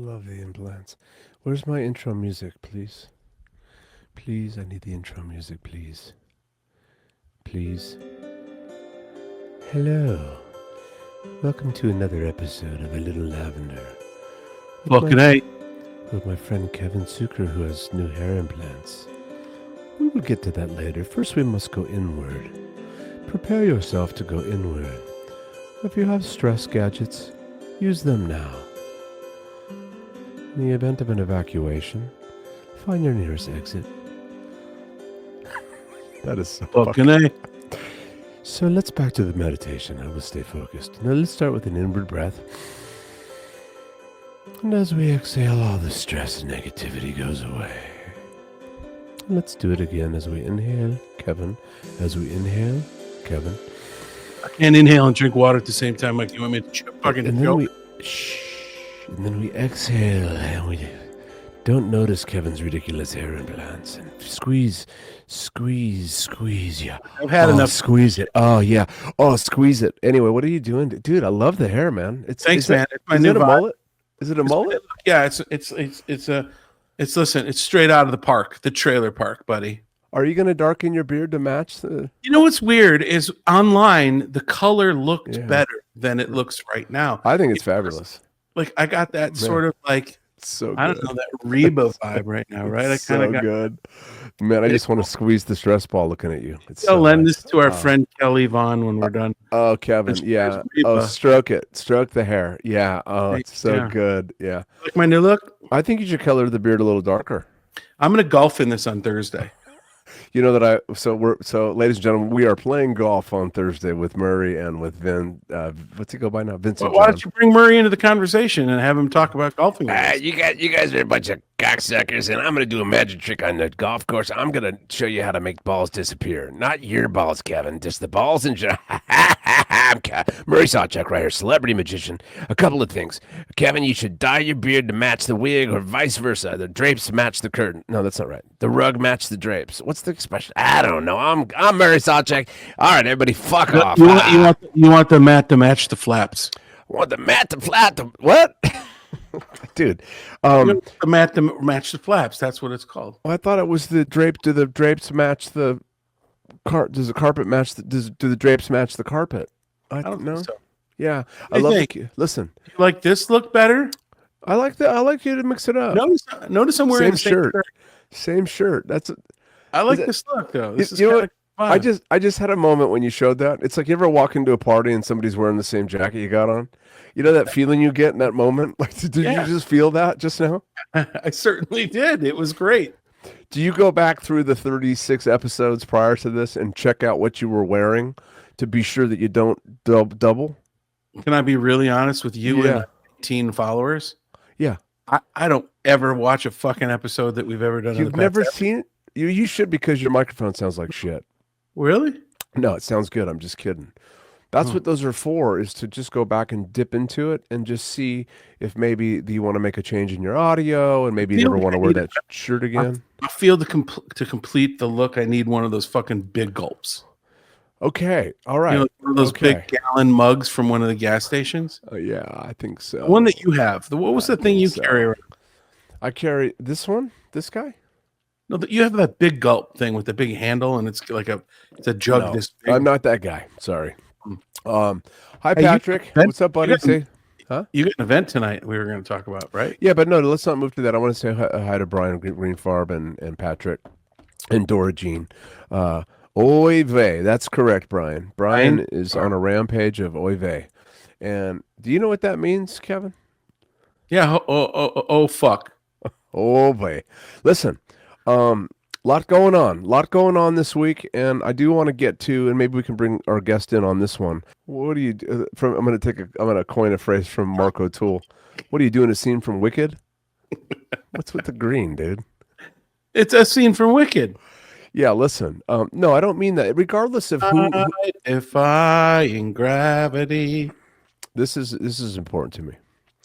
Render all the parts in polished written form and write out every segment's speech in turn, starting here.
Love the implants. Where's my intro music, please? Please, I need the intro music, please. Please. Hello. Welcome to another episode of A Little Lavender. With Fucking my, A. with my friend Kevin Sucre, who has new hair implants. We will get to that later. First, we must go inward. Prepare yourself to go inward. If you have stress gadgets, use them now. In the event of an evacuation, find your nearest exit. That is so Fucking A. So let's back to the meditation. I will stay focused. Now let's start with an inward breath. And as we exhale, all the stress and negativity goes away. And let's do it again as we inhale, Kevin. As we inhale, Kevin. I can't inhale and drink water at the same time. Like, you want me to fucking And then joke? and then we exhale, and we don't notice Kevin's ridiculous hair implants. And squeeze, yeah. I've had enough. Squeeze it. Oh yeah. Oh, squeeze it. Anyway, what are you doing, dude? I love the hair, man. Thanks, man. It's my Is new it a vibe. mullet? Is it a mullet? Yeah, it's straight out of the park, the trailer park, buddy. Are you gonna darken your beard to match the? You know what's weird is online the color looked Yeah. better than it looks right now. I think it's fabulous. Like I got that sort of like It's so good. I don't know, that Reba vibe right now, right? It's I kind so of got good. Man, I just want to squeeze the stress ball looking at you. It's I'll so lend nice. this to our friend Kelly Vaughn when we're done. Oh, Kevin, There's yeah. Reba. Oh, stroke it. Stroke the hair. Yeah. Oh, it's so Yeah. good. Yeah. Like my new look? I think you should color the beard a little darker. I'm gonna golf in this on Thursday. You know that ladies and gentlemen, we are playing golf on Thursday with Murray and with Vin. What's he go by now? Vincent. Why John. don't you bring Murray into the conversation and have him talk about golfing? with us? You guys are a bunch of cocksuckers, and I'm gonna do a magic trick on the golf course. I'm gonna show you how to make balls disappear. Not your balls, Kevin, just the balls in general. Murray Sawchuck right here, celebrity magician. A couple of things. Kevin, you should dye your beard to match the wig or vice versa. The drapes match the curtain. No, that's not right. The rug match the drapes. What's the expression? I don't know. I'm Murray Sawchuck. All right, everybody, fuck off. You want the mat to match the flaps. I want the mat to flat the what? Dude. The mat to match the flaps. That's what it's called. I thought it was the drape. Do the drapes match the does the carpet match do the drapes match the carpet? I don't know. think so. Yeah. do I you love think? it. Listen. You like this look better? I like that. I like you to mix it up. Notice I'm wearing Same the same shirt. shirt. Same shirt. That's I like Is it- this look though. This is you know kinda what? fun. I just had a moment when you showed that. It's like you ever walk into a party and somebody's wearing the same jacket you got on. You know that feeling you get in that moment? Like did Yeah. you just feel that just now? I certainly did. It was great. Do you go back through the 36 episodes prior to this and check out what you were wearing to be sure that you don't double? Can I be really honest with you Yeah. and 18 followers? Yeah. I don't ever watch a fucking episode that we've ever done. You've never seen it? You should because your microphone sounds like shit. Really? No, it sounds good. I'm just kidding. That's what those are for, is to just go back and dip into it and just see if maybe do you want to make a change in your audio and maybe you feel never like want to I wear need that shirt again. I feel to complete the look, I need one of those fucking big gulps. Okay. All right. You know, one of those big gallon mugs from one of the gas stations. Yeah, I think so. The one that you have. What was the thing you so. carry around? I carry this one, this guy? No, you have that big gulp thing with the big handle, and it's like it's a jug. No, This big. I'm not that guy. Sorry. Hi Hey, Patrick. What's up, buddy? Say You got an event tonight we were going to talk about, right? Yeah, but no, let's not move to that. I want to say hi to Brian Greenfarb and Patrick and Dora Jean. Oy vey. That's correct, Brian. Brian is on a rampage of oy vey. And do you know what that means, Kevin? Yeah. Oh, fuck. Oh boy. Listen, lot going on this week, and I do want to get to, and maybe we can bring our guest in on this one. What do you do from? I'm gonna coin a phrase from Mark O'Toole. What are you doing? A scene from Wicked? What's with the green, dude? It's a scene from Wicked. Yeah, listen. No, I don't mean that. Regardless of who Defying gravity. this is important to me.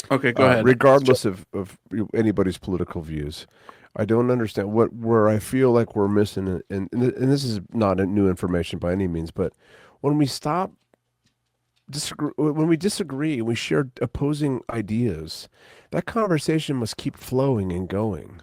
Okay, go ahead. Regardless of anybody's political views, I don't understand where I feel like we're missing it, and this is not a new information by any means, but when we stop disagree, when we disagree, we share opposing ideas. That conversation must keep flowing and going.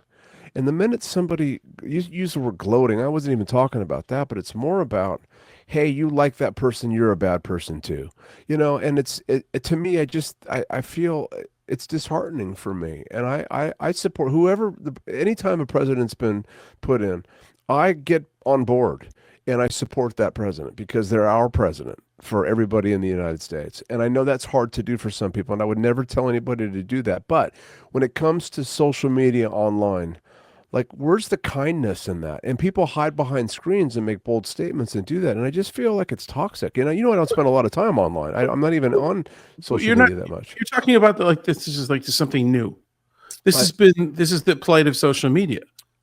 And the minute somebody use the word gloating, I wasn't even talking about that, but it's more about, hey, you like that person, you're a bad person too, And to me, I feel it's disheartening for me, and I support anytime a president's been put in, I get on board and I support that president because they're our president for everybody in the United States. And I know that's hard to do for some people, and I would never tell anybody to do that. But when it comes to social media online, like, where's the kindness in that? And people hide behind screens and make bold statements and do that. And I just feel like it's toxic. I don't spend a lot of time online. I'm not even on Well, social media that much. You're talking about this is like just something new. This is the plight of social media.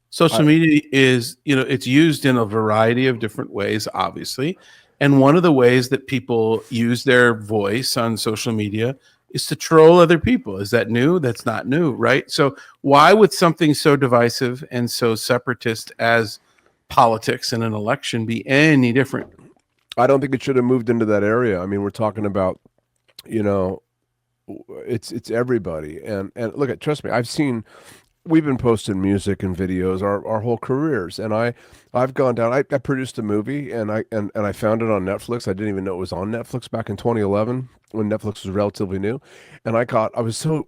Social media is, it's used in a variety of different ways, obviously. And one of the ways that people use their voice on social media is to troll other people. Is that new? That's not new, right? So why would something so divisive and so separatist as politics in an election be any different? I don't think it should have moved into that area. I mean, we're talking about, it's everybody. And look, trust me, we've been posting music and videos our whole careers, and I've gone down. I produced a movie, and I found it on Netflix. I didn't even know it was on Netflix back in 2011 when Netflix was relatively new, and I was so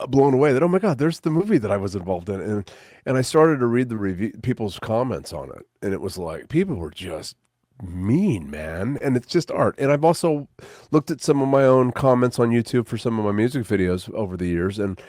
blown away that, oh my God, there's the movie that I was involved in, and I started to read the review, people's comments on it, and it was like people were just mean, man. And it's just art. And I've also looked at some of my own comments on YouTube for some of my music videos over the years, and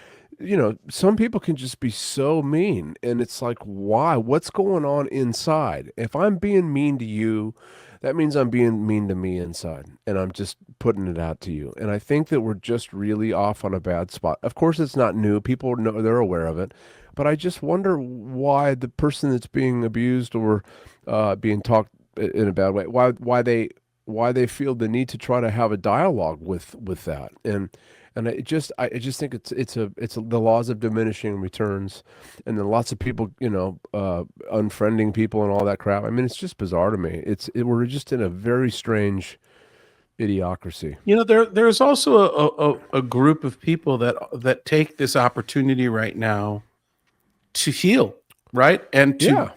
some people can just be so mean, and it's like, why? What's going on inside? If I'm being mean to you, that means I'm being mean to me inside, and I'm just putting it out to you. And I think that we're just really off on a bad spot. Of course, it's not new. People know, they're aware of it, but I just wonder why the person that's being abused or being talked in a bad way, why they feel the need to try to have a dialogue with that. And I just think it's the laws of diminishing returns, and then lots of people, unfriending people and all that crap. I mean, it's just bizarre to me. We're just in a very strange idiocracy. There's also a group of people that take this opportunity right now to heal, right? And to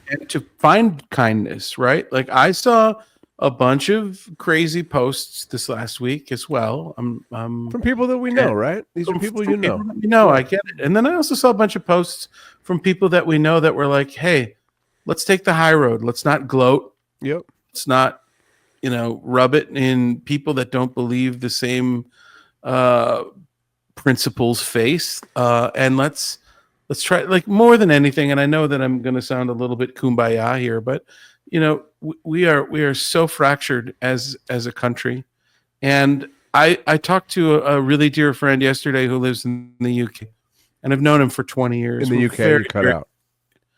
find kindness, right? Like, I saw a bunch of crazy posts this last week as well. From people that we know, right? These are people you know. Yeah. I get it. And then I also saw a bunch of posts from people that we know that were like, hey, let's take the high road. Let's not gloat. Yep. Let's not, rub it in people that don't believe the same principles face. And let's try, like, more than anything. And I know that I'm going to sound a little bit kumbaya here, but we are so fractured as a country. And I talked to a really dear friend yesterday who lives in the UK, and I've known him for 20 years. In the UK, you cut out.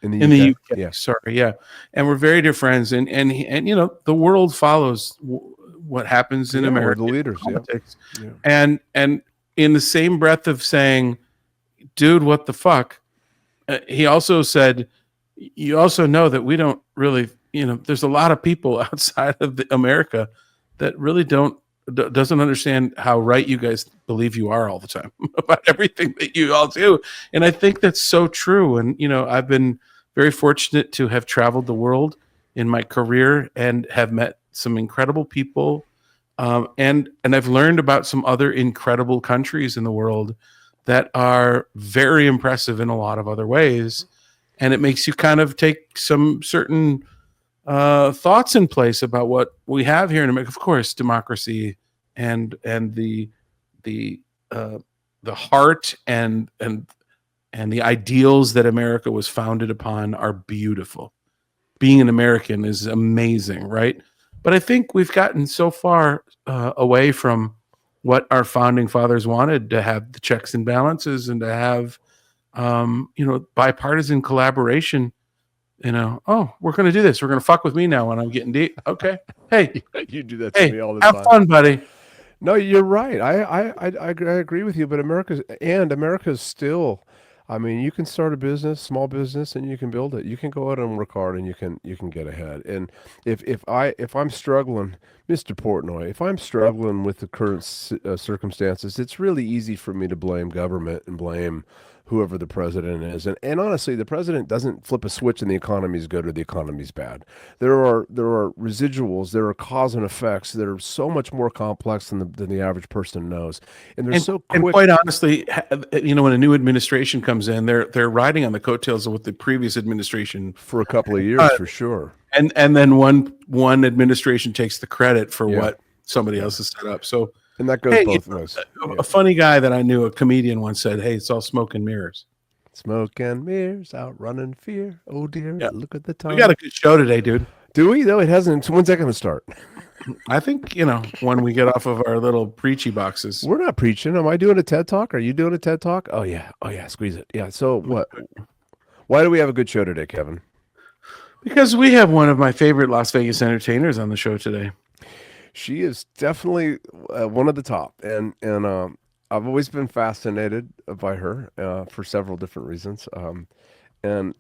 In the UK, yeah. Sorry, yeah. And we're very dear friends, and the world follows what happens in America. The leaders, politics. Yeah. And in the same breath of saying, dude, what the fuck? He also said, you also know that we don't really, there's a lot of people outside of America that really doesn't understand how right you guys believe you are all the time about everything that you all do. And I think that's so true. And, I've been very fortunate to have traveled the world in my career and have met some incredible people. And I've learned about some other incredible countries in the world that are very impressive in a lot of other ways. And it makes you kind of take some certain thoughts in place about what we have here in America. Of course, democracy and the heart and the ideals that America was founded upon are beautiful. Being an American is amazing, right? But I think we've gotten so far away from what our founding fathers wanted, to have the checks and balances and to have bipartisan collaboration. Oh, we're going to do this. We're going to fuck with me now when I'm getting deep. Okay. Hey, you do that to me all the time. Have fun, buddy. No, you're right. I agree with you, but America's still, I mean, you can start a business, small business, and you can build it. You can go out and work hard, and you can get ahead. And if I'm struggling, Mr. Portnoy, if I'm struggling with the current circumstances, it's really easy for me to blame government and blame whoever the president is. And honestly, the president doesn't flip a switch and the economy's good or the economy's bad. There are residuals, there are cause and effects that are so much more complex than the average person knows, and they're so And quick. quite honestly, when a new administration comes in, they're riding on the coattails of what the previous administration, For a couple of years, for sure. and then one administration takes the credit for Yeah. what somebody else has set up. So, And that goes hey, both ways. a funny guy that I knew, a comedian, once said, "Hey, it's all smoke and mirrors." Smoke and mirrors, outrunning fear. Oh dear, Yeah. look at the time. We got a good show today, dude. Do we? No, it hasn't. When's that going to start? I think when we get off of our little preachy boxes. We're not preaching. Am I doing a TED Talk? Are you doing a TED Talk? Oh yeah. Oh yeah. Squeeze it. Yeah. So what? Why do we have a good show today, Kevin? Because we have one of my favorite Las Vegas entertainers on the show today. She is definitely one of the top, and I've always been fascinated by her for several different reasons. And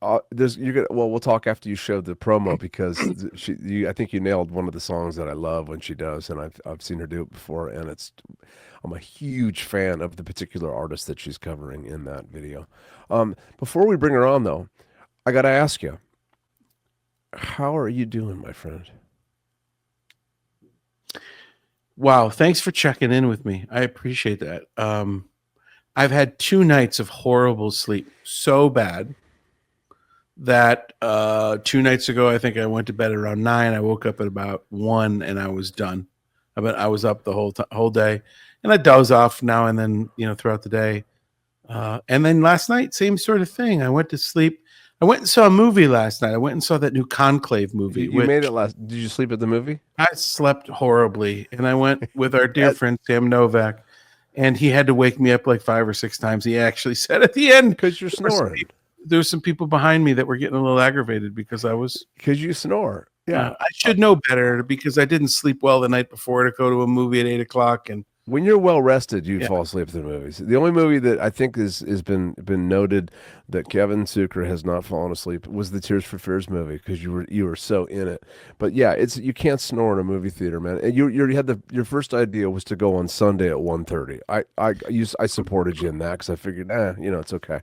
we'll talk after you show the promo because I think you nailed one of the songs that I love when she does, and I've seen her do it before, and I'm a huge fan of the particular artist that she's covering in that video. Before we bring her on, though, I got to ask you, how are you doing, my friend? Wow, thanks for checking in with me. I appreciate that. I've had 2 nights of horrible sleep, so bad that 2 nights ago, I think I went to bed around 9. I woke up at about 1, and I was done. I was up the whole day, and I doze off now and then, throughout the day. And then last night, same sort of thing. I went to sleep. I went and saw a movie last night. I went and saw that new Conclave movie. You made it last. Did you sleep at the movie? I slept horribly, and I went with our dear friend Sam Novak, and he had to wake me up like 5 or 6 times. He actually said at the end, Because you're snoring. there were some people behind me that were getting a little aggravated because I was. Because you snore. Yeah. I should know better because I didn't sleep well the night before to go to a movie at 8:00, and When you're well rested, you fall asleep to the movies. The only movie that I think has been noted that Kevin Sucre has not fallen asleep was the Tears for Fears movie because you were so in it. But yeah, you can't snore in a movie theater, man. And you had your first idea was to go on Sunday at 1:30. I supported you in that because I figured, it's okay.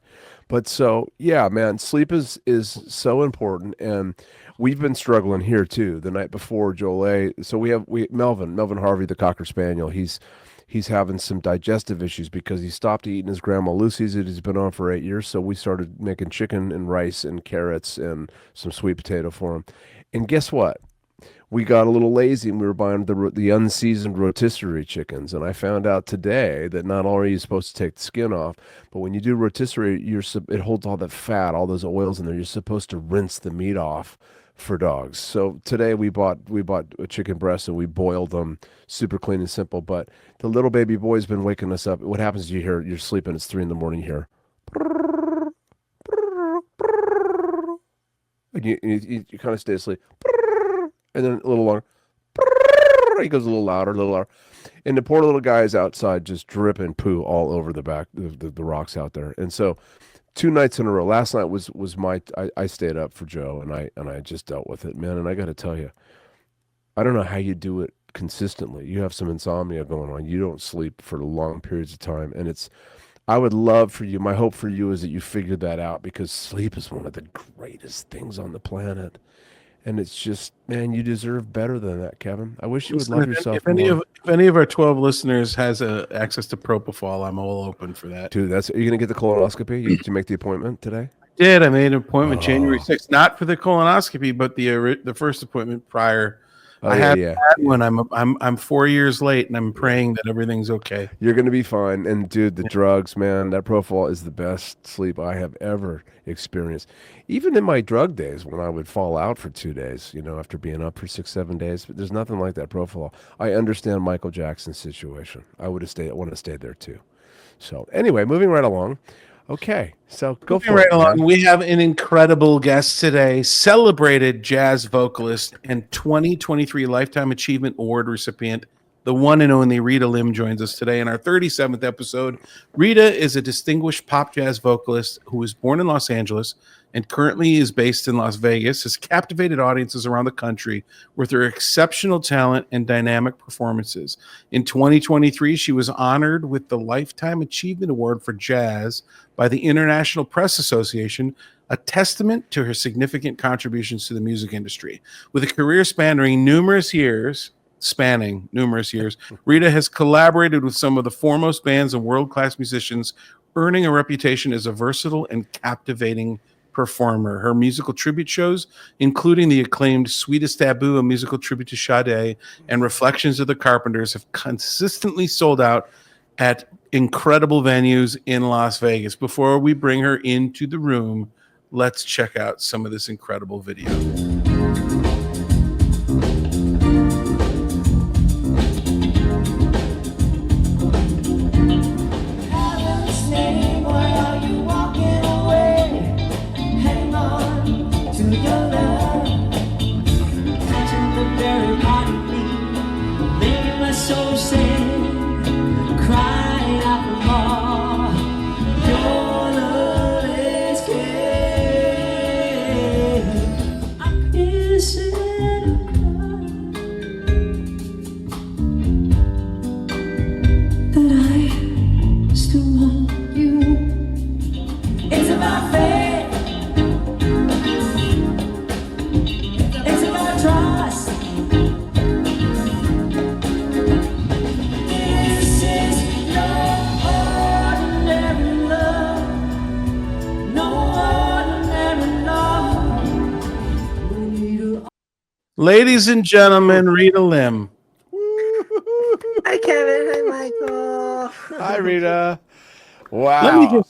But so yeah, man, sleep is so important, and we've been struggling here too. The night before, Joel A. So we Melvin Harvey, the Cocker Spaniel. He's having some digestive issues because he stopped eating his Grandma Lucy's that he's been on for 8 years. So we started making chicken and rice and carrots and some sweet potato for him. And guess what? We got a little lazy and we were buying the unseasoned rotisserie chickens. And I found out today that not only are you supposed to take the skin off, but when you do rotisserie, it holds all that fat, all those oils in there. You're supposed to rinse the meat off for dogs. So today we bought a chicken breast and we boiled them, super clean and simple. But the little baby boy's been waking us up. What happens is you're sleeping, it's 3 a.m, you hear, and you kind of stay asleep, and then a little longer, he goes a little louder, and the poor little guy is outside just dripping poo all over the back, the rocks out there. And so 2 nights in a row. Last night was I stayed up for Joe and I just dealt with it, man. And I got to tell you, I don't know how you do it consistently. You have some insomnia going on. You don't sleep for long periods of time, and I would love for you. My hope for you is that you figure that out because sleep is one of the greatest things on the planet. And it's just, man, you deserve better than that, Kevin. I wish you would love yourself more. If any of our 12 listeners has access to propofol, I'm all open for that. Dude, are you going to get the colonoscopy? Did you make the appointment today? I made an appointment January 6th, not for the colonoscopy, but the first appointment prior. I had one. I'm 4 years late, and I'm praying that everything's okay. You're going to be fine. And dude, the drugs, man, that propofol is the best sleep I have ever experienced. Even in my drug days, when I would fall out for 2 days, after being up for 6-7 days, but there's nothing like that propofol. I understand Michael Jackson's situation. I would have stayed there too. So anyway, moving right along. Okay, so go for it. Along. We have an incredible guest today, celebrated jazz vocalist and 2023 Lifetime Achievement Award recipient, The one and only Rita Lim joins us today in our 37th episode. Rita is a distinguished pop jazz vocalist who was born in Los Angeles and currently is based in Las Vegas, has captivated audiences around the country with her exceptional talent and dynamic performances. In 2023, she was honored with the Lifetime Achievement Award for Jazz by the International Press Association, a testament to her significant contributions to the music industry. With a career spanning numerous years, Rita has collaborated with some of the foremost bands and world-class musicians, earning a reputation as a versatile and captivating performer. Her musical tribute shows, including the acclaimed Sweetest Taboo, a musical tribute to Sade, and Reflections of the Carpenters, have consistently sold out at incredible venues in Las Vegas. Before we bring her into the room, let's check out some of this incredible video. Ladies and gentlemen, Rita Lim. Hi, Kevin. Hi, Michael. Hi, Rita. Wow.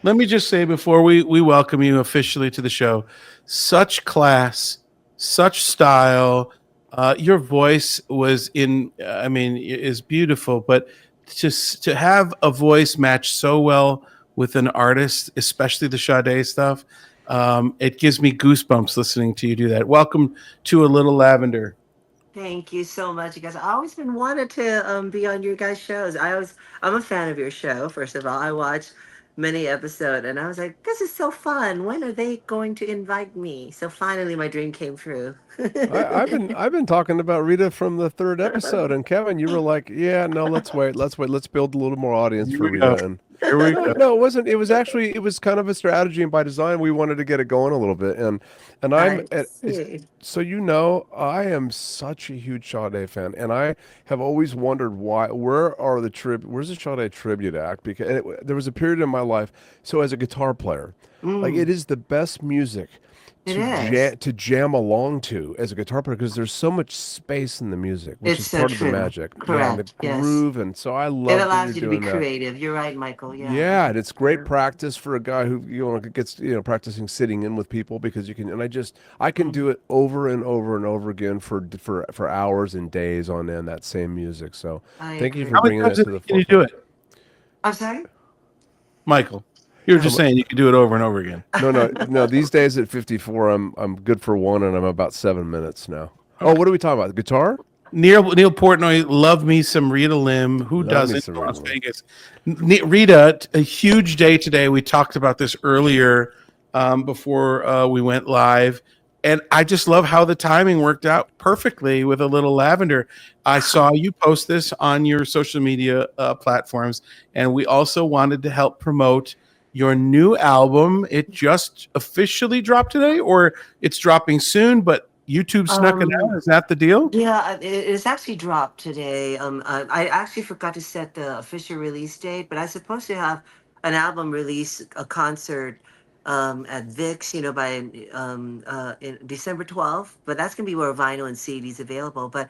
Let me just say before we welcome you officially to the show, such class, such style. Your voice is beautiful, but to have a voice match so well with an artist, especially the Sade stuff, it gives me goosebumps listening to you do that. Welcome to A Little Lavender. Thank you so much, you guys. I always been wanted to be on your guys' shows. I'm a fan of your show. First of all, I watch many episodes, and I was like, this is so fun. When are they going to invite me? So finally, my dream came true. I've been talking about Rita from the third episode, and Kevin, you were like, "Yeah, no, let's wait, let's build a little more audience for Rita." And Here we go. no, it wasn't. It was actually kind of a strategy, and by design, we wanted to get it going a little bit. And I see. so I am such a huge Sade fan, and I have always wondered where's the Sade tribute act? Because there was a period in my life. So as a guitar player, like it is the best music It is. to jam along to as a guitar player because there's so much space in the music, which It's is so part of the true. magic. Yeah, and the Correct. Yes. groove, and so I It love that you're allows you to be doing that. creative. You're right, Michael. Yeah. Yeah, and it's great Sure. practice for a guy who gets practicing sitting in with people because you can. And I can do it over and over and over again for hours and days on end, that same music. So I thank you for How agree. many bringing times it a to the day can you do forefront. it, I'm sorry? Michael? You were How just mu- saying you could do it over and over again. no. These days at 54, I'm good for one, and I'm about 7 minutes now. Oh, what are we talking about? The guitar? Neil Portnoy, love me some Rita Lim. Who Love me doesn't? some In Las Rita. Vegas. Rita, a huge day today. We talked about this earlier before we went live. And I just love how the timing worked out perfectly with A Little Lavender. I saw you post this on your social media platforms. And we also wanted to help promote your new album. It just officially dropped today, or it's dropping soon, but YouTube snuck it out. Um, Is that the deal? Yeah, it's actually dropped today. I actually forgot to set the official release date, but I was supposed to have an album release, a concert at VIX, by in December 12th. But that's gonna be where vinyl and CDs available. But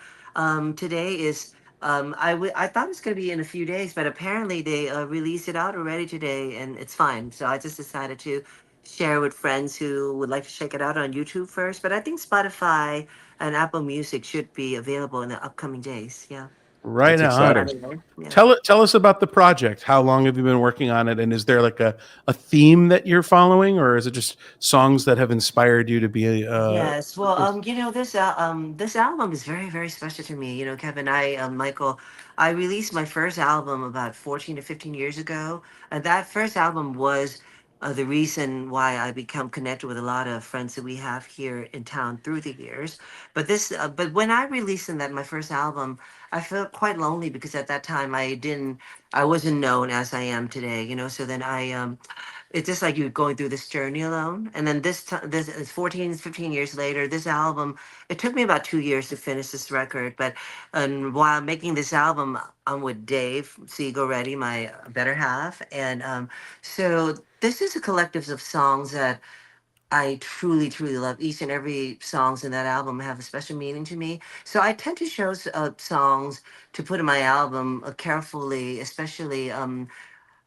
today is I thought it was gonna be in a few days, but apparently they released it out already today, and it's fine. So I just decided to share with friends who would like to check it out on YouTube first. But I think Spotify and Apple Music should be available in the upcoming days. Yeah. Right That's on. exciting. Saturday. Yeah. Tell us about the project. How long have you been working on it? And is there like a theme that you're following, or is it just songs that have inspired you to be Yes, well, this album is very, very special to me. You know, Kevin, Michael, I released my first album about 14 to 15 years ago, and that first album was the reason why I become connected with a lot of friends that we have here in town through the years. But when I released my first album, I felt quite lonely because at that time I wasn't known as I am today. You know, so then it's just like you're going through this journey alone. And then this is 14, 15 years later, this album, it took me about 2 years to finish this record. But and while making this album, I'm with Dave Siegel Ready, my better half. And so this is a collective of songs that I truly, truly love. Each and every songs in that album have a special meaning to me. So I tend to choose songs to put in my album carefully, especially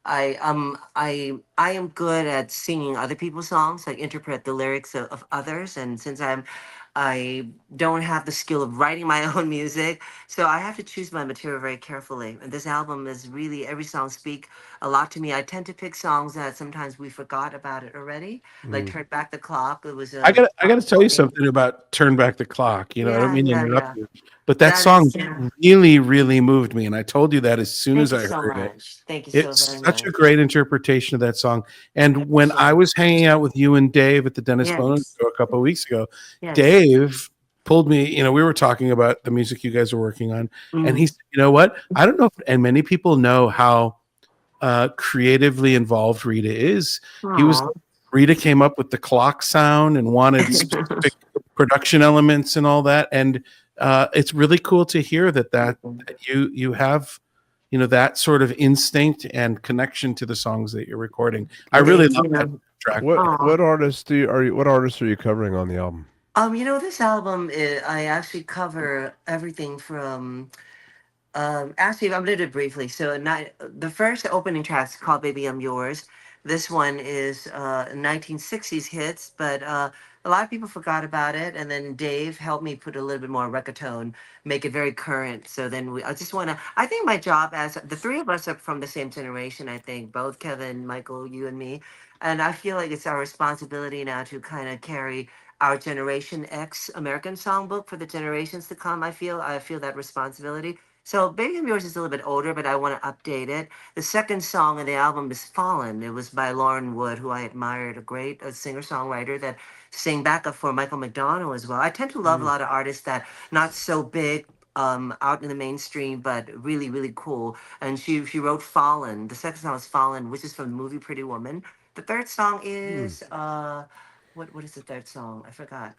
I am good at singing other people's songs. I interpret the lyrics of others, and since I don't have the skill of writing my own music, so I have to choose my material very carefully. And this album is really every song speak a lot to me. I tend to pick songs that sometimes we forgot about it already, like Mm. "Turn Back the Clock." It was I a gotta tell you something about Turn Back the Clock. You know, I don't yeah, mean to yeah, interrupt yeah. you, but that That song is yeah. really, really moved me. And I told you that as soon Thank as you I so heard it. much. Thank you so very It's such a much. great interpretation of that song. Thank And you when so I much. was hanging out with you and Dave at the Dennis Bono Yes, show a couple of weeks ago, yes. Dave pulled me, we were talking about the music you guys are working on. And he Mm. said, you know what? I don't know if, and many people know how creatively involved Rita is. He was Aw. Rita came up with the clock sound and wanted specific production elements and all that. And it's really cool to hear that you have that sort of instinct and connection to the songs that you're recording. I It really is, love you that know. track. What Aw. artists what artists are you covering on the album? This album, I actually cover everything from actually, I'm gonna do it briefly. So, the first opening track is called "Baby I'm Yours." This one is 1960s hits, but a lot of people forgot about it. And then Dave helped me put a little bit more reggaeton, make it very current. So then I just want to. I think my job as the three of us are from the same generation. I think both Kevin, Michael, you, and me, and I feel like it's our responsibility now to kind of carry our Generation X American songbook for the generations to come. I feel that responsibility. So Baby I'm Yours is a little bit older, but I want to update it. The second song on the album is Fallen. It was by Lauren Wood, who I admired, a great singer-songwriter that sang backup for Michael McDonald as well. I tend to love a Mm. lot of artists that not so big out in the mainstream, but really, really cool. And she wrote Fallen. The second song is Fallen, which is from the movie Pretty Woman. The third song Mm. is what is the third song? I forgot.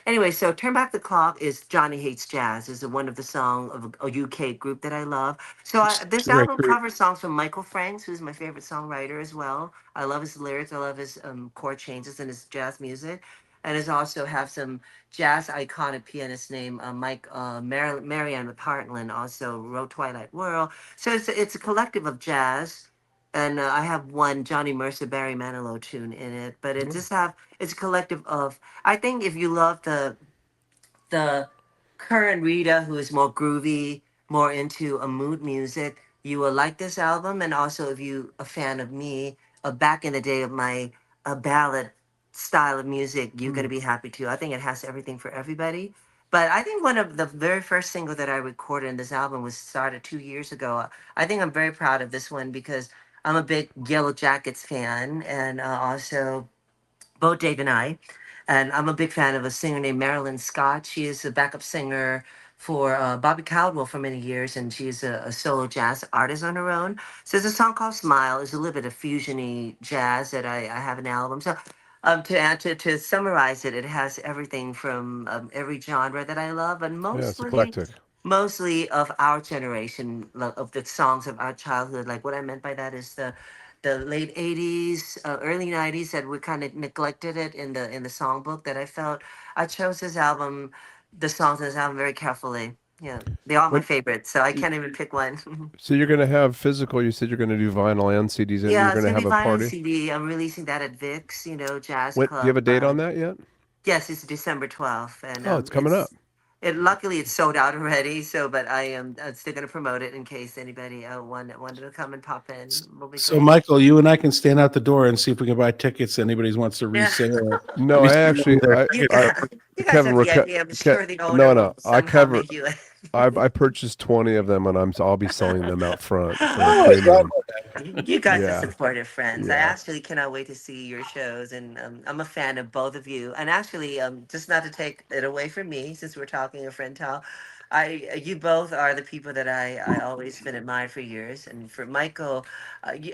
Anyway, so Turn Back the Clock is Johnny Hates Jazz, is one of the song of a UK group that I love. So It's this a great album group. covers songs from Michael Franks, who's my favorite songwriter as well. I love his lyrics. I love his chord changes and his jazz music. And it also have some jazz iconic pianist named Marianne McPartland also wrote Twilight World. So it's a collective of jazz, and I have one Johnny Mercer Barry Manilow tune in it. But it Mm. just have it's a collective of. I think if you love the current Rita, who is more groovy, more into a mood music, you will like this album. And also, if you a fan of me, back in the day of my ballad style of music, you're gonna Mm. be happy too. I think it has everything for everybody. But I think one of the very first single that I recorded in this album was started 2 years ago. I think I'm very proud of this one because I'm a big Yellow Jackets fan, and also both Dave and I. And I'm a big fan of a singer named Marilyn Scott. She is a backup singer for Bobby Caldwell for many years, and she's a solo jazz artist on her own. So there's a song called Smile. It's a little bit of fusiony jazz that I have an album. So to summarize it, it has everything from every genre that I love, and Yeah, it's mostly eclectic. mostly of our generation, of the songs of our childhood. Like what I meant by that is the late 80s, early 90s that we kind of neglected it in the songbook that I felt I chose this album, the songs in this album very carefully. Yeah, they're all my When favorites, so I y- can't even pick one. so you're going to have physical, you said you're going to do vinyl and CDs and you're Yeah, going it's to gonna have be a vinyl and party. CD. I'm releasing that at Vic's, Jazz When do you have Club. a date on that yet? Yes, it's December 12th, and Oh, it's coming up. Luckily it's sold out already. So, but I am still going to promote it in case anybody wanted to come and pop in. Will be So, great. Michael, you and I can stand out the door and see if we can buy tickets. Anybody wants to Yeah. No, I resell actually, their You I, guys, you guys Kevin, have VIP. I'm sure the owner no, will no, I somehow cover. make you. I purchased 20 of them, and I'll be selling them out front for a Oh, I love premium. You guys are Yeah, supportive friends. I yeah. actually cannot wait to see your shows, and I'm a fan of both of you. And actually, just not to take it away from me, since we're talking a friend tell, you both are the people that I always been admired for years. And for Michael,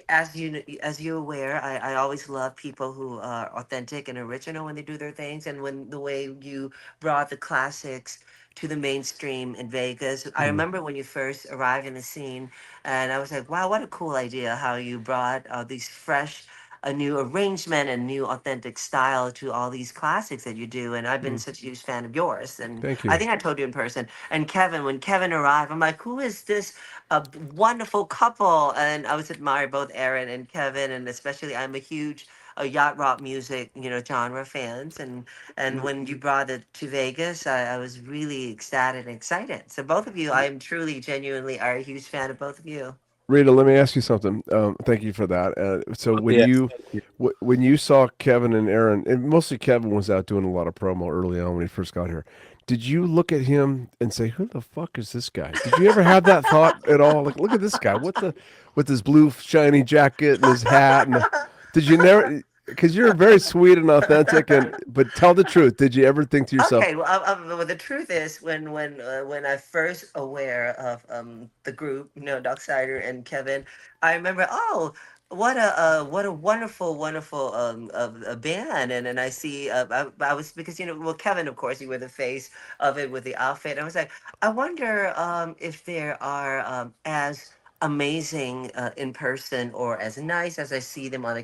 as you're aware, I always love people who are authentic and original when they do their things, and when the way you brought the classics to the mainstream in Vegas. I Mm. remember when you first arrived in the scene, and I was like, wow, what a cool idea how you brought these fresh, a new arrangement and new authentic style to all these classics that you do. And I've been Mm. such a huge fan of yours. And Thank I you. think I told you in person. And Kevin, when Kevin arrived, I'm like, who is this wonderful couple? And I was admired both Aaron and Kevin. And especially, I'm a huge yacht rock music, genre fans. And when you brought it to Vegas, I was really ecstatic and excited. So both of you, I am truly, genuinely are a huge fan of both of you. Rita, let me ask you something. Thank you for that. So yes. when you saw Kevin and Aaron, and mostly Kevin was out doing a lot of promo early on when he first got here, did you look at him and say, "Who the fuck is this guy?" Did you ever have that thought at all? Like, look at this guy. What the with his blue shiny jacket and his hat and did you never? Because you're very sweet and authentic, and but tell the truth. Did you ever think to yourself, Okay, well, well, the truth is, when I first aware of the group, Doc Sider and Kevin, I remember, oh, what a wonderful, wonderful a band, and I see, I was because well, Kevin, of course, you were the face of it with the outfit. I was like, I wonder if there are as amazing in person or as nice as I see them on the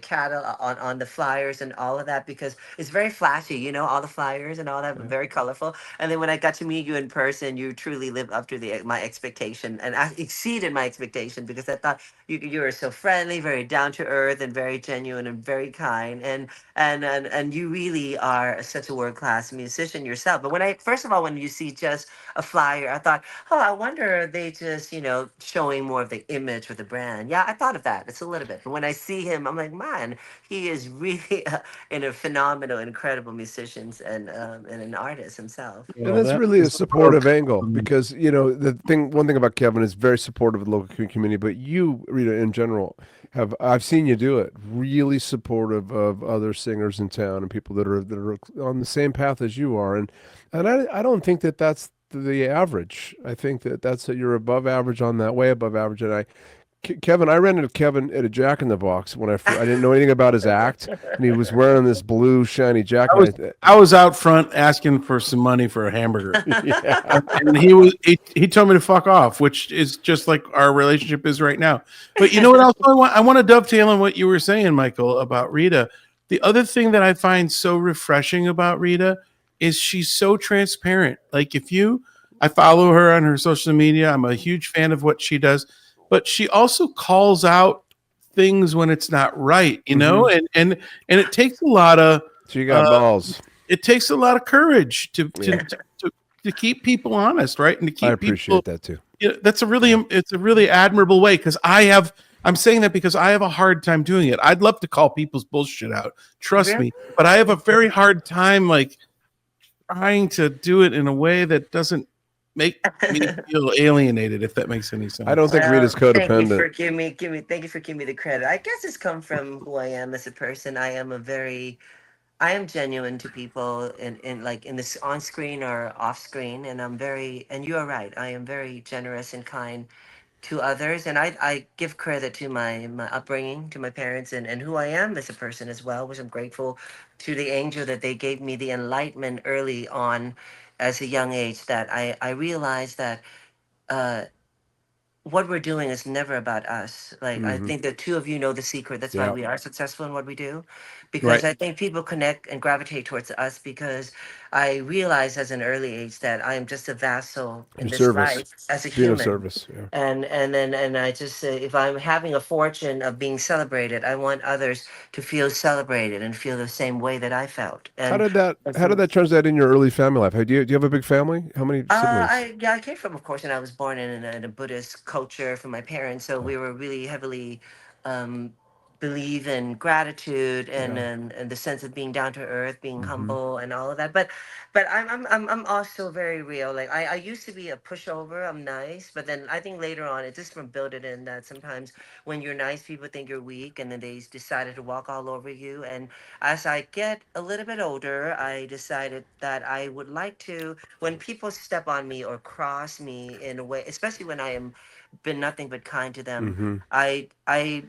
on the flyers and all of that, because it's very flashy, all the flyers and all that, yeah, very colorful. And then when I got to meet you in person, you truly lived up to the my expectation, and I exceeded my expectation, because I thought you were so friendly, very down to earth, and very genuine and very kind, and you really are such a world class musician yourself. But when I first of all, when you see just a flyer, I thought, oh, I wonder are they just showing more of the image with the brand. Yeah, I thought of that. It's a little bit. But when I see him, I'm like, man, he is really in a phenomenal, incredible musician and an artist himself. and Well, that's that really a was so supportive angle kind. because one thing about Kevin is very supportive of the local community, but you, Rita, in general, have I've seen you do it really supportive of other singers in town and people that are on the same path as you are, and I don't think that that's the average. I think that you're above average on that, way above average, and Kevin, I ran into Kevin at a Jack in the Box when I didn't know anything about his act, and he was wearing this blue shiny I jacket. was I was out front asking for some money for a hamburger, Yeah. and he told me to fuck off, which is just like our relationship is right now. But you know what else I want? I want to dovetail on what you were saying, Michael, about Rita. The other thing that I find so refreshing about Rita is she's so transparent. Like I follow her on her social media. I'm a huge fan of what she does, but she also calls out things when it's not right, Hmm. and it takes a lot of So you got uh, balls. it takes a lot of courage Yeah, to keep people honest, right? And to I keep people, appreciate that too. that's a really Yeah. it's a really admirable way, because I'm saying that because I have a hard time doing it. I'd love to call people's bullshit out, trust Really? me, but I have a very hard time like trying to do it in a way that doesn't make me feel alienated, if that makes any I don't sense. think Rita's Well, thank you codependent. for thank you for giving me the credit. I guess it's come from who I am as a person. I am genuine to people in like in this on screen or off screen, and and you are right. I am very generous and kind to others, and I give credit to my upbringing, to my parents, and who I am as a person as well, which I'm grateful to the angel that they gave me the enlightenment early on as a young age, that I realized that uh, what we're doing is never about us. Like, I Hmm. think the two of you know the secret. That's why Yeah. we are successful in what we do, because Right. I think people connect and gravitate towards us because I realized as an early age that I am just a vassal in Your this service, life as a being of human. service. Yeah. And I just if I'm having a fortune of being celebrated, I want others to feel celebrated and feel the same way that I felt. How And did that and how did so that translate in your early family life? Do you have a big family? How many siblings? I came from, of course, and I was born in a Buddhist culture from my parents, so we were really heavily um, believe in gratitude Yeah. and the sense of being down to earth, being Hmm. humble, and all of that. But I'm also very real. Like I used to be a pushover. I'm nice, but then I think later on it just from build it in that sometimes when you're nice, people think you're weak, and then they decided to walk all over you. And as I get a little bit older, I decided that I would like to when people step on me or cross me in a way, especially when I am been nothing but kind to them, Hmm. I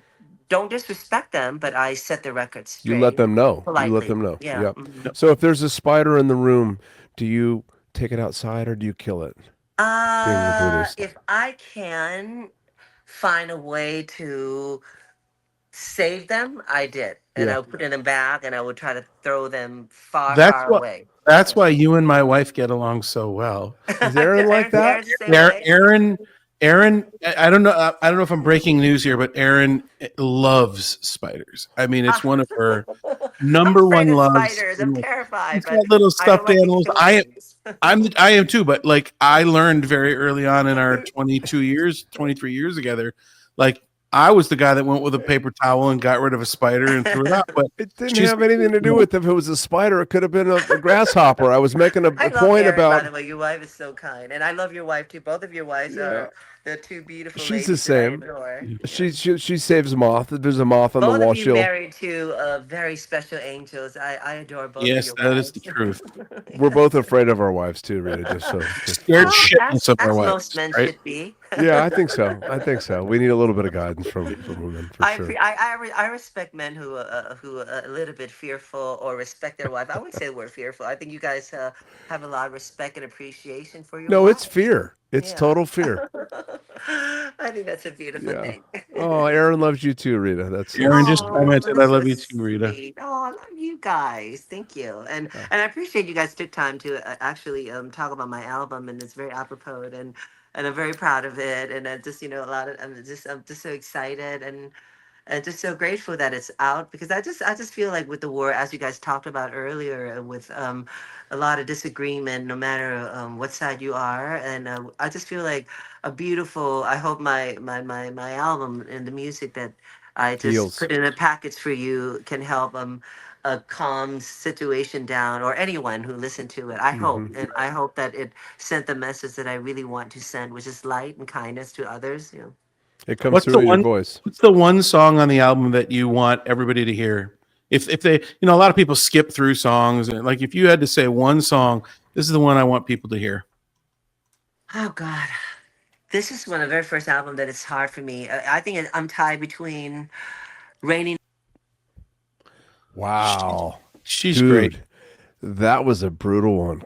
don't disrespect them, but I set the record You let straight them know. You let politely. them know. Yeah. Yep. Mhm. So if there's a spider in the room, do you take it outside or do you kill it? Being a Buddhist. If I can find a way to save them, I did, and Yeah. I would put it in a bag, and I would try to throw them far, That's far what. away. That's why you and my wife get along so well. Is Aaron like that? Aaron's the same way. Aaron, I don't know. I don't know if I'm breaking news here, but Aaron loves spiders. I mean, it's one of her I'm number one afraid of loves. spiders. I'm terrified, She's but got little I don't stuffed like to animals. kill things. I am too, but like I learned very early on in our 22 years, 23 years together, like I was the guy that went with a paper towel and got rid of a spider and threw it out. But It didn't she's, have anything to do with if it was a spider. It could have been a grasshopper. I was making I a love point Erin, by about. the way. Your wife is so kind, and I love your wife too. Both of your wives Yeah. are the two beautiful She's the ladies that I same. adore. Yeah. She saves moth. There's a moth on the Both of wall. you She'll. married to very special angels. I adore both of yes, your that is the wives. truth. We're both afraid of our wives too, Rita. Just Scared Well, shitless of our as most wives, men right? should be. yeah, I think so. I think so. We need a little bit of guidance from women for sure. I respect men who are a little bit fearful or respect their wife. I wouldn't say the word fearful. I think you guys have a lot of respect and appreciation for your No, it's wives. fear. It's Yeah. total fear. I think that's a beautiful Yeah. thing. Oh, Aaron loves you too, Rita. Aaron That's just Oh, commented, "I that's so love you too, Rita." sweet. Oh, I love you guys. Thank you. yeah. And I appreciate you guys took time to actually talk about my album, and it's very apropos, and I'm very proud of it. And I just a lot of I'm just so excited and just so grateful that it's out because I just feel like with the war, as you guys talked about earlier, with a lot of disagreement, no matter what side you are, and I just feel like a beautiful. I hope my album and the music that I just Heals. put in a package for you can help calm situation down or anyone who listened to it. I hope, Hmm. and I hope that it sent the message that I really want to send, which is light and kindness to others. You know. It comes What's through the in your one? voice. What's the one song on the album that you want everybody to hear? If they, a lot of people skip through songs, and like if you had to say one song, this is the one I want people to hear. Oh God. This is one of the very first album that it's hard for me. I think I'm tied between Raining. Wow, She's great. dude, that was a brutal one.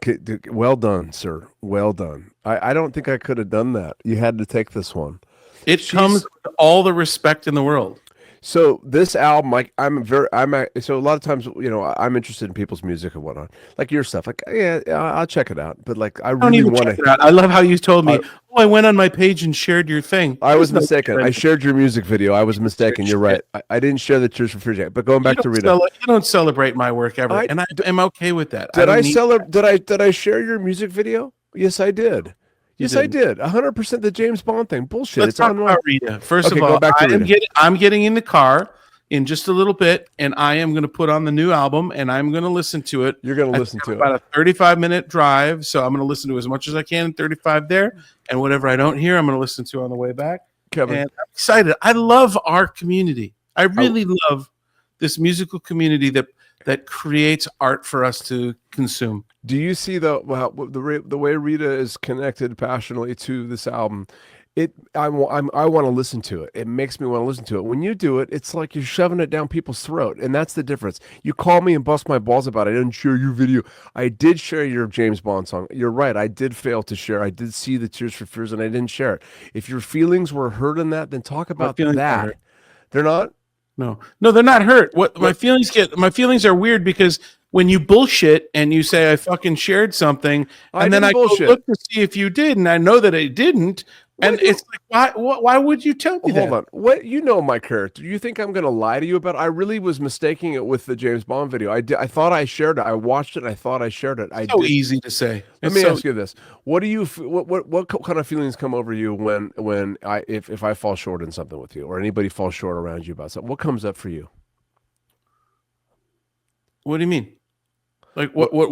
Well done, sir. Well done. I don't think I could have done that. You had to take this one. It comes She's with all the respect in the world. So this album, like so a lot of times, I'm interested in people's music and whatnot, like your stuff. Like, yeah, I'll check it out. But like, I I don't really even want check to. it out. I love how you told me, I, "Oh, I went on my page and shared your thing." I There's was no mistaken. I sharing. shared your music video. I was mistaken. You're right. I didn't share the Tears for Fears yet. But going back to Rita, You don't celebrate my work ever, I and I am okay with that. I did don't I need. celebrate? Did I share your music video? Yes, I did. You Yes, I didn't. did. 100% the James Bond thing. Bullshit. Let's It's talk online. about Rita. First Okay, of go all, back to Rita. I'm getting in the car in just a little bit, and I am going to put on the new album, and I'm going to listen to it. You're gonna I listen think to I'm it. about a 35-minute drive, so I'm going to listen to as much as I can in 35 there, and whatever I don't hear, I'm going to listen to on the way back. Kevin. And I'm excited. I love our community. I I- really love this musical community that creates art for us to consume. Do you see the way Rita is connected passionately to this album? I want to listen to it. It makes me want to listen to it. When you do it, it's like you're shoving it down people's throat, and that's the difference. You call me and bust my balls about it. I didn't share your video. I did share your James Bond song. You're right. I did fail to share. I did see the Tears for Fears, and I didn't share it. If your feelings were hurt in that, then talk about feelings are that. hurt. They're not. No, they're not hurt. What my feelings are weird because when you bullshit and you say I fucking shared something, I and then didn't I bullshit. go look to see if you did, and I know that I didn't, and do you- it's like why would you tell me Hold that? on. What you know my character? You think I'm going to lie to you about? I really was mistaking it with the James Bond video. I thought I shared it. I watched it. And I thought I shared it. I So did. easy to say. Let It's me so- ask you this: what do you what kind of feelings come over you when I if I fall short in something with you or anybody falls short around you about something? What comes up for you? What do you mean? Like what